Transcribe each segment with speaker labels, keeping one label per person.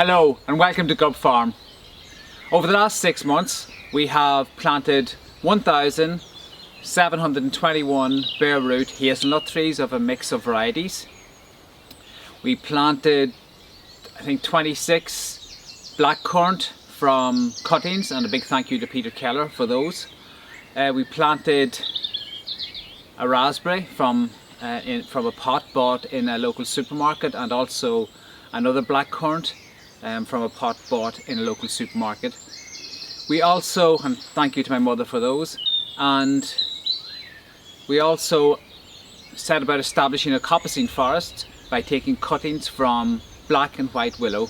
Speaker 1: Hello and welcome to Gub Farm. Over the last 6 months we have planted 1,721 bare root hazelnut trees of a mix of varieties. We planted I think 26 blackcurrant from cuttings, and a big thank you to Peter Keller for those. We planted a raspberry from a pot bought in a local supermarket, and also another blackcurrant from a pot bought in a local supermarket. We also, and thank you to my mother for those, and we also set about establishing a coppicing forest by taking cuttings from black and white willow.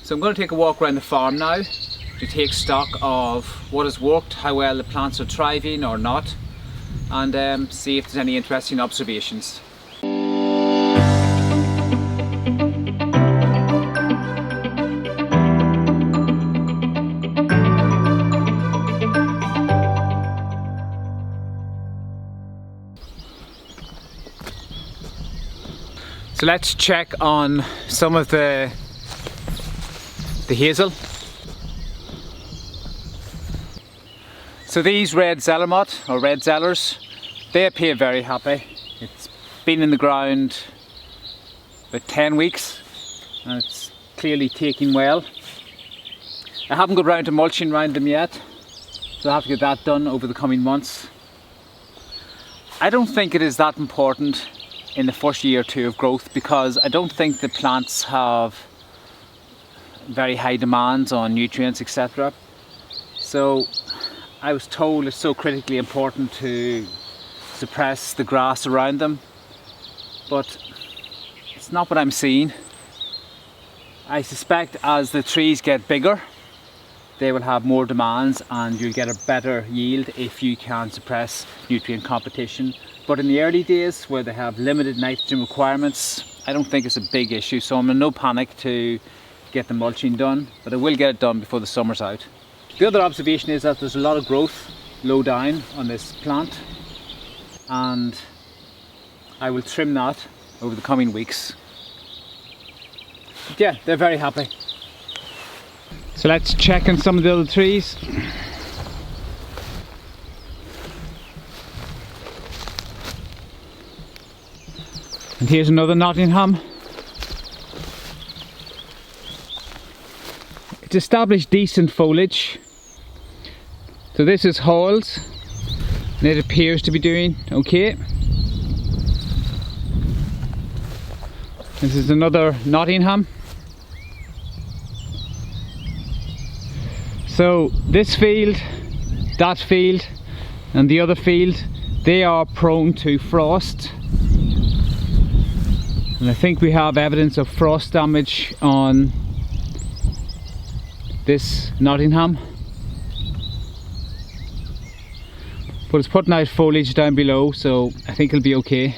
Speaker 1: So I'm going to take a walk around the farm now to take stock of what has worked, how well the plants are thriving or not, and see if there's any interesting observations. So let's check on some of the hazel. So these red Hazelnut or red Zellers, they appear very happy. It's been in the ground about 10 weeks and it's clearly taking well. I haven't got round to mulching around them yet, so I'll have to get that done over the coming months. I don't think it is that important in the first year or two of growth, because I don't think the plants have very high demands on nutrients, etc. So I was told it's so critically important to suppress the grass around them, but it's not what I'm seeing. I suspect as the trees get bigger they will have more demands and you'll get a better yield if you can suppress nutrient competition. But in the early days where they have limited nitrogen requirements, I don't think it's a big issue, so I'm in no panic to get the mulching done, but I will get it done before the summer's out. The other observation is that there's a lot of growth low down on this plant, and I will trim that over the coming weeks. But yeah, they're very happy. So let's check on some of the other trees. And here's another Nottingham. It's established decent foliage. So this is Halls, and it appears to be doing okay. This is another Nottingham. So this field, that field and the other field, they are prone to frost. And I think we have evidence of frost damage on this Nottingham. But it's putting out foliage down below, so I think it'll be okay.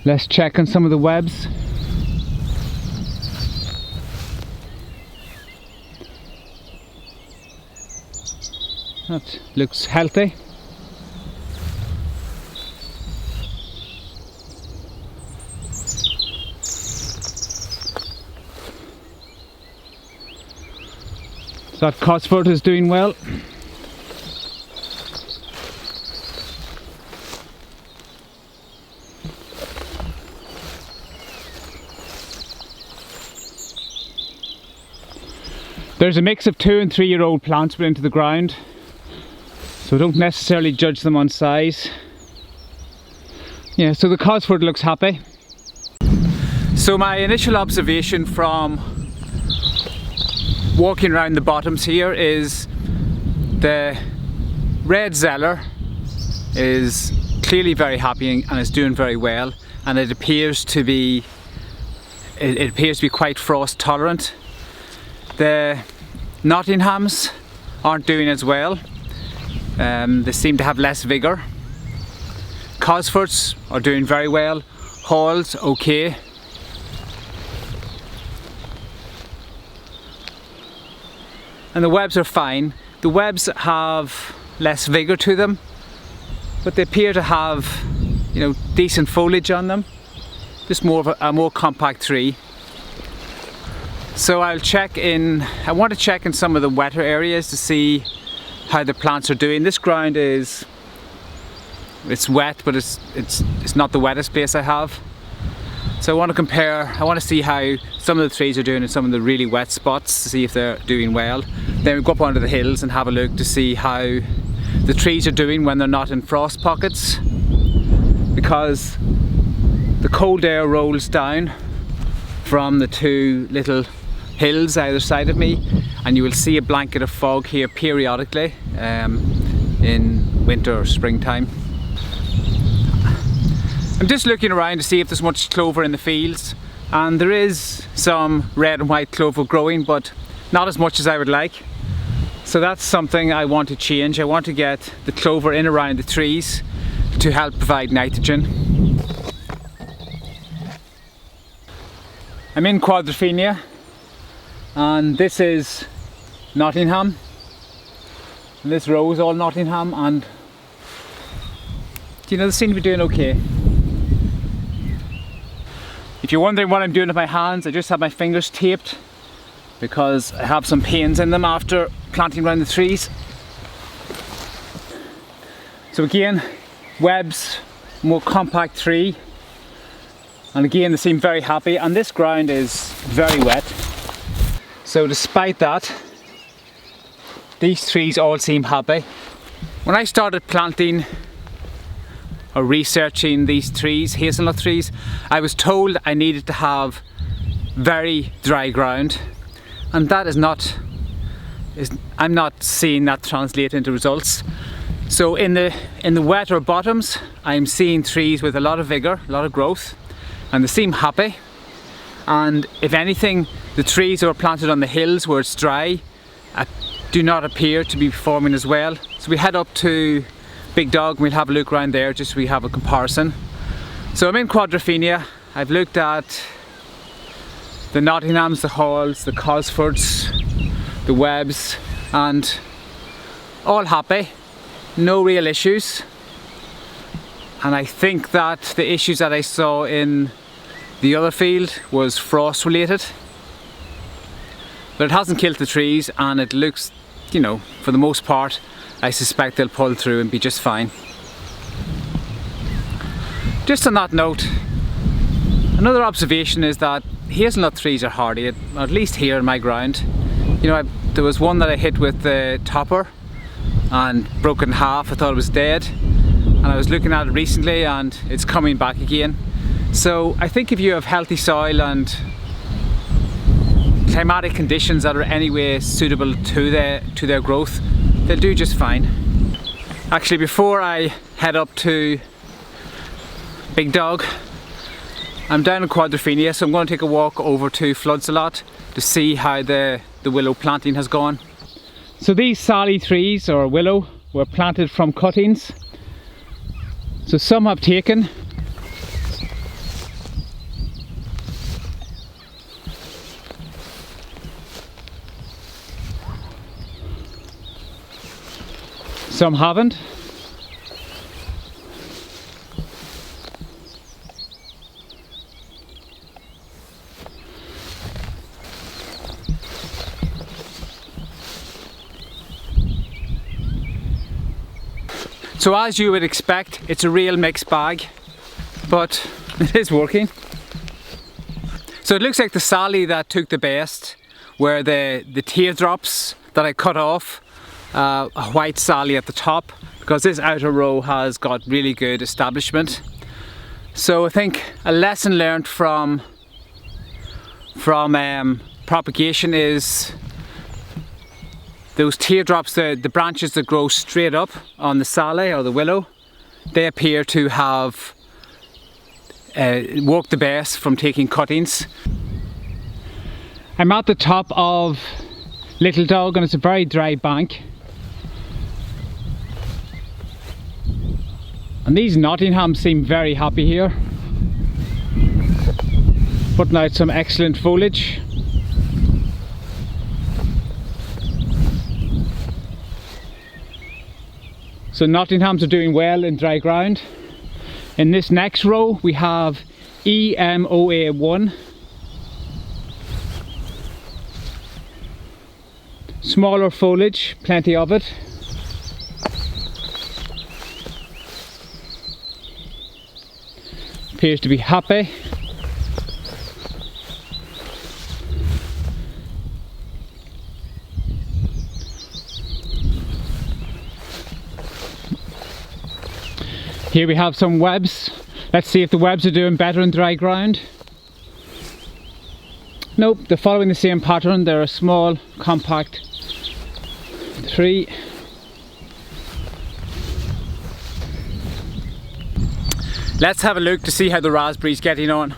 Speaker 1: Let's check on some of the webs. That looks healthy. So that Cosford is doing well. There's a mix of 2- and 3-year-old plants put into the ground, so don't necessarily judge them on size. Yeah, so the Cosford looks happy. So my initial observation from walking around the bottoms here is the red Zeller is clearly very happy and is doing very well, and it appears to be quite frost tolerant. The Nottinghams aren't doing as well. They seem to have less vigour. Cosfords are doing very well. Halls okay. and the webs are fine. The webs have less vigour to them, but they appear to have, you know, decent foliage on them. Just more of a more compact tree. So I want to check in some of the wetter areas to see how the plants are doing. This ground it's wet, but it's not the wettest place I have. So I want to see how some of the trees are doing in some of the really wet spots to see if they're doing well. Then we go up onto the hills and have a look to see how the trees are doing when they're not in frost pockets, because the cold air rolls down from the two little hills either side of me, and you will see a blanket of fog here periodically in winter or springtime. I'm just looking around to see if there's much clover in the fields, and there is some red and white clover growing, but not as much as I would like. So that's something I want to change. I want to get the clover in around the trees to help provide nitrogen. I'm in Quadrophenia, and this is Nottingham, and this row is all Nottingham, and you know, they seem to be doing okay. If you're wondering what I'm doing with my hands, I just have my fingers taped because I have some pains in them after planting around the trees. So again, webs, more compact tree, and again they seem very happy, and this ground is very wet. So despite that, these trees all seem happy. When I started planting or researching these trees, hazelnut trees, I was told I needed to have very dry ground, and that I'm not seeing that translate into results. So in the wetter bottoms, I'm seeing trees with a lot of vigour, a lot of growth, and they seem happy. And if anything, the trees that were planted on the hills where it's dry do not appear to be performing as well. So we head up to Big Dog and we'll have a look around there just so we have a comparison. So I'm in Quadrophenia. I've looked at the Nottinghams, the Halls, the Cosfords, the Webbs, and all happy, no real issues. And I think that the issues that I saw in the other field was frost related, but it hasn't killed the trees, and it looks, you know, for the most part, I suspect they'll pull through and be just fine. Just on that note, another observation is that hazelnut trees are hardy, at least here in my ground. You know, there was one that I hit with the topper and broke in half. I thought it was dead, and I was looking at it recently and it's coming back again. So I think if you have healthy soil and climatic conditions that are anyway suitable to their growth, they'll do just fine. Actually, before I head up to Big Dog, I'm down in Quadrophenia, so I'm going to take a walk over to Floodsalot to see how the willow planting has gone. So these Sally trees, or willow, were planted from cuttings. So some have taken. Some haven't. So as you would expect, it's a real mixed bag, but it is working. So it looks like the Sally that took the best were the teardrops that I cut off. A white Sally at the top, because this outer row has got really good establishment. So I think a lesson learned from propagation is those teardrops, the branches that grow straight up on the Sally or the willow, they appear to have worked the best from taking cuttings. I'm at the top of Little Dog, and it's a very dry bank. And these Nottinghams seem very happy here, putting out some excellent foliage. So Nottinghams are doing well in dry ground. In this next row we have EMOA1. Smaller foliage, plenty of it. Appears to be happy. Here we have some webs. Let's see if the webs are doing better in dry ground. Nope, they're following the same pattern. They're a small, compact tree. Let's have a look to see how the raspberry's getting on.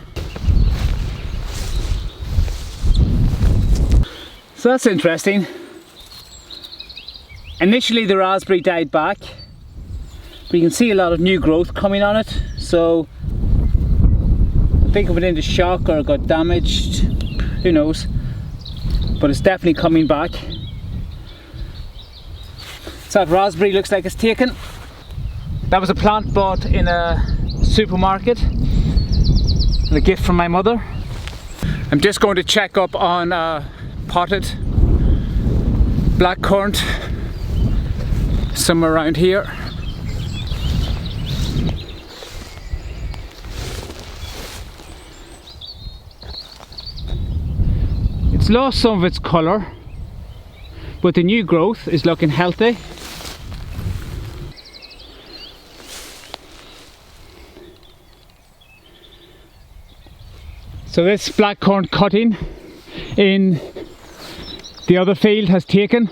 Speaker 1: So that's interesting. Initially the raspberry died back, but you can see a lot of new growth coming on it. So I think it went into shock or got damaged, who knows, but it's definitely coming back. So that raspberry looks like it's taken. That was a plant bought in a supermarket, a gift from my mother. I'm just going to check up on potted blackcurrant somewhere around here. It's lost some of its colour, but the new growth is looking healthy. So this blackcurrant cutting in the other field has taken.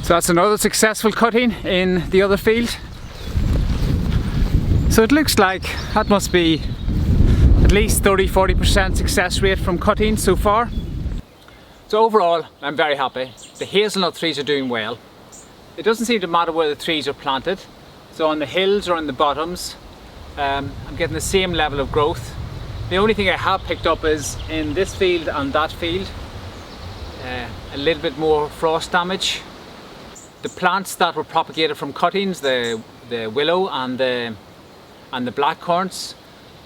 Speaker 1: So that's another successful cutting in the other field. So it looks like that must be at least 30-40% success rate from cutting so far. So overall, I'm very happy. The hazelnut trees are doing well. It doesn't seem to matter where the trees are planted. So on the hills or on the bottoms, I'm getting the same level of growth. The only thing I have picked up is in this field and that field, a little bit more frost damage. The plants that were propagated from cuttings, the willow and the blackcurrants,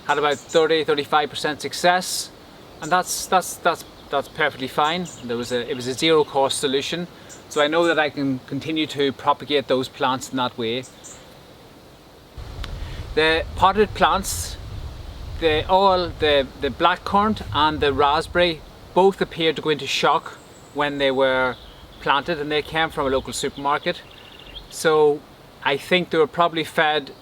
Speaker 1: had about 30-35% success, and that's perfectly fine. It was a zero cost solution, so I know that I can continue to propagate those plants in that way. The potted plants, the blackcurrant and the raspberry both appeared to go into shock when they were planted, and they came from a local supermarket. So I think they were probably fed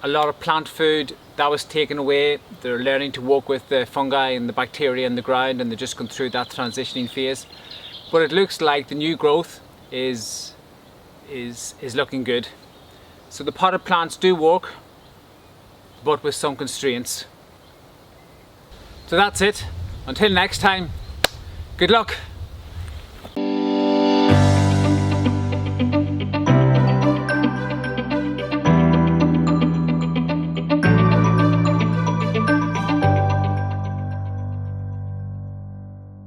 Speaker 1: a lot of plant food that was taken away. They're learning to work with the fungi and the bacteria in the ground, and they're just going through that transitioning phase. But it looks like the new growth is looking good. So the potted plants do work, but with some constraints. So that's it. Until next time, good luck.